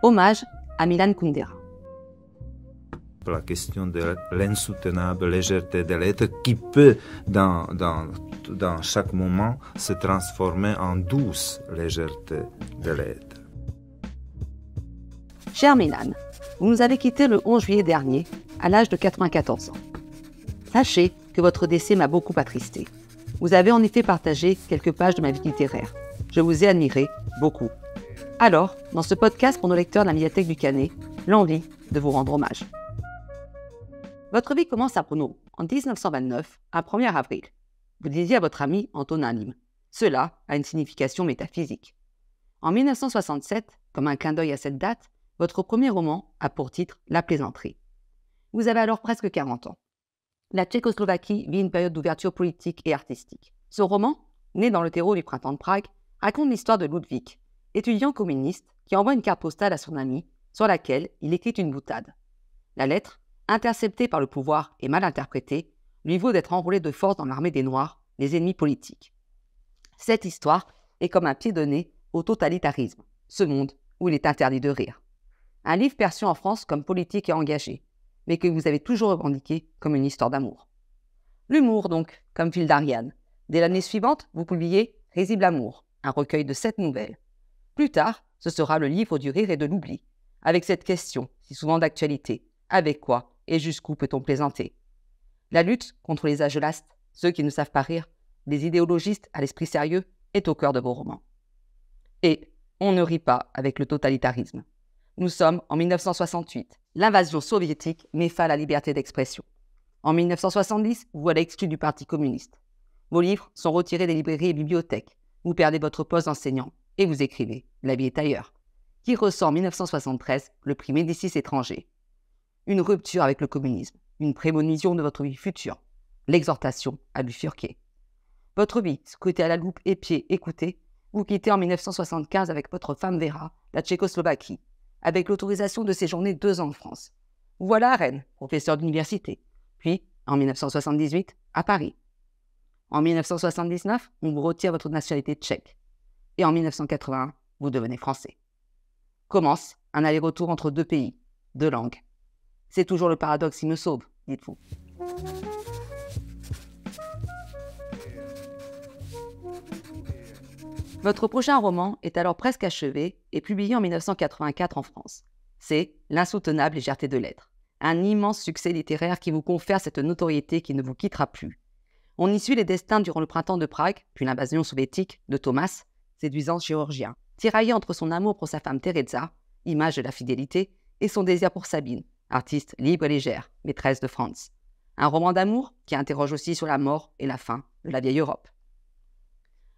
Hommage à Milan Kundera. La question de l'insoutenable légèreté de l'être qui peut, dans chaque moment, se transformer en douce légèreté de l'être. Cher Milan, vous nous avez quittés le 11 juillet dernier, à l'âge de 94 ans. Sachez que votre décès m'a beaucoup attristé. Vous avez en effet partagé quelques pages de ma vie littéraire. Je vous ai admiré beaucoup. Alors, dans ce podcast pour nos lecteurs de la médiathèque du Canet, l'envie de vous rendre hommage. Votre vie commence à Brno, en 1929, à 1er avril. Vous disiez à votre ami Antonin Lim. Cela a une signification métaphysique. En 1967, comme un clin d'œil à cette date, votre premier roman a pour titre La plaisanterie. Vous avez alors presque 40 ans. La Tchécoslovaquie vit une période d'ouverture politique et artistique. Ce roman, né dans le terreau du printemps de Prague, raconte l'histoire de Ludwig, étudiant communiste qui envoie une carte postale à son ami sur laquelle il écrit une boutade. La lettre, interceptée par le pouvoir et mal interprétée, lui vaut d'être enrôlé de force dans l'armée des Noirs, les ennemis politiques. Cette histoire est comme un pied de nez au totalitarisme, ce monde où il est interdit de rire. Un livre perçu en France comme politique et engagé, mais que vous avez toujours revendiqué comme une histoire d'amour. L'humour donc, comme fil d'Ariane. Dès l'année suivante, vous publiez « Risible amour », un recueil de 7 nouvelles. Plus tard, ce sera le livre du rire et de l'oubli, avec cette question, si souvent d'actualité, avec quoi et jusqu'où peut-on plaisanter? La lutte contre les agelastes, ceux qui ne savent pas rire, les idéologistes à l'esprit sérieux, est au cœur de vos romans. Et on ne rit pas avec le totalitarisme. Nous sommes en 1968. L'invasion soviétique met fin à la liberté d'expression. En 1970, vous voilà exclu du Parti communiste. Vos livres sont retirés des librairies et bibliothèques. Vous perdez votre poste d'enseignant et vous écrivez « La vie est ailleurs », qui ressort en 1973 le prix Médicis étranger. Une rupture avec le communisme, une prémonition de votre vie future, l'exhortation à bifurquer. Votre vie, scrutée à la loupe, épiée, écoutée, vous quittez en 1975 avec votre femme Vera, la Tchécoslovaquie, avec l'autorisation de séjourner 2 ans en France. Vous voilà à Rennes, professeur d'université, puis, en 1978, à Paris. En 1979, on vous retire votre nationalité tchèque. Et en 1981, vous devenez français. Commence un aller-retour entre 2 pays, 2 langues. C'est toujours le paradoxe qui me sauve, dites-vous. Votre prochain roman est alors presque achevé et publié en 1984 en France. C'est L'insoutenable légèreté de l'être, un immense succès littéraire qui vous confère cette notoriété qui ne vous quittera plus. On y suit les destins durant le printemps de Prague, puis l'invasion soviétique de Thomas, séduisant chirurgien, tiraillé entre son amour pour sa femme Teresa, image de la fidélité, et son désir pour Sabine, artiste libre et légère, maîtresse de Franz. Un roman d'amour qui interroge aussi sur la mort et la fin de la vieille Europe.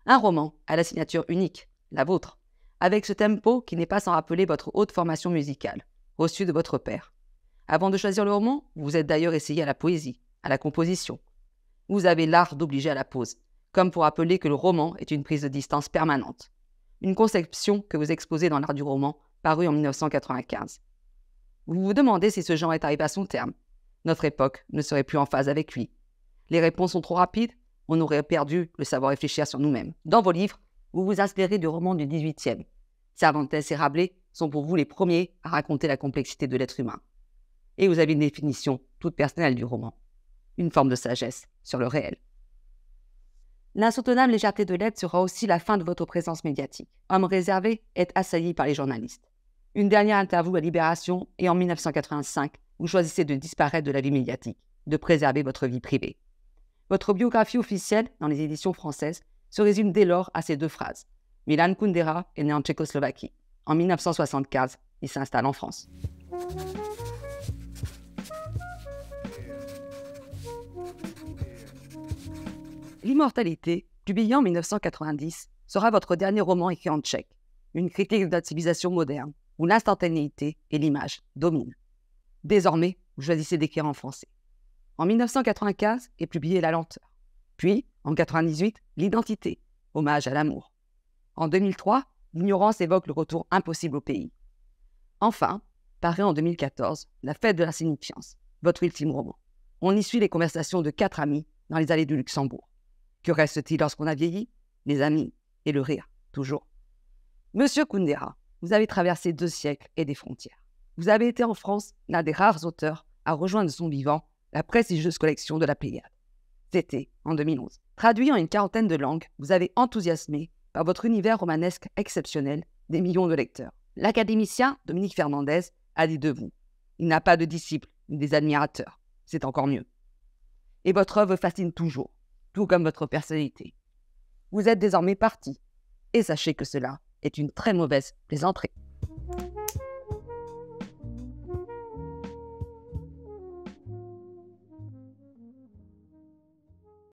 Un roman à la signature unique, la vôtre, avec ce tempo qui n'est pas sans rappeler votre haute formation musicale, reçue de votre père. Avant de choisir le roman, vous vous êtes d'ailleurs essayé à la poésie, à la composition. Vous avez l'art d'obliger à la pause, comme pour rappeler que le roman est une prise de distance permanente. Une conception que vous exposez dans l'art du roman, paru en 1995. Vous vous demandez si ce genre est arrivé à son terme. Notre époque ne serait plus en phase avec lui. Les réponses sont trop rapides, on aurait perdu le savoir réfléchir sur nous-mêmes. Dans vos livres, vous vous inspirez de romans du XVIIIe. Cervantes et Rabelais sont pour vous les premiers à raconter la complexité de l'être humain. Et vous avez une définition toute personnelle du roman. Une forme de sagesse sur le réel. L'insoutenable légèreté de l'être sera aussi la fin de votre présence médiatique. Homme réservé est assailli par les journalistes. Une dernière interview à Libération et en 1985, vous choisissez de disparaître de la vie médiatique, de préserver votre vie privée. Votre biographie officielle, dans les éditions françaises, se résume dès lors à ces 2 phrases. Milan Kundera est né en Tchécoslovaquie. En 1975, il s'installe en France. L'immortalité, publié en 1990, sera votre dernier roman écrit en tchèque, une critique de la civilisation moderne, où l'instantanéité et l'image dominent. Désormais, vous choisissez d'écrire en français. En 1995 est publié La lenteur. Puis, en 1998, L'identité, hommage à l'amour. En 2003, L'ignorance évoque le retour impossible au pays. Enfin, paraît en 2014, La fête de l'insignifiance, votre ultime roman. On y suit les conversations de 4 amis dans les allées du Luxembourg. Que reste-t-il lorsqu'on a vieilli? Les amis et le rire, toujours. Monsieur Kundera, Vous avez traversé 2 siècles et des frontières. Vous avez été en France l'un des rares auteurs à rejoindre de son vivant la prestigieuse collection de la Pléiade. C'était en 2011. Traduit en une quarantaine de langues, vous avez enthousiasmé par votre univers romanesque exceptionnel des millions de lecteurs. L'académicien Dominique Fernandez a dit de vous: il n'a pas de disciples ni des admirateurs. C'est encore mieux. Et votre œuvre fascine toujours, tout comme votre personnalité. Vous êtes désormais parti, et sachez que cela est une très mauvaise plaisanterie.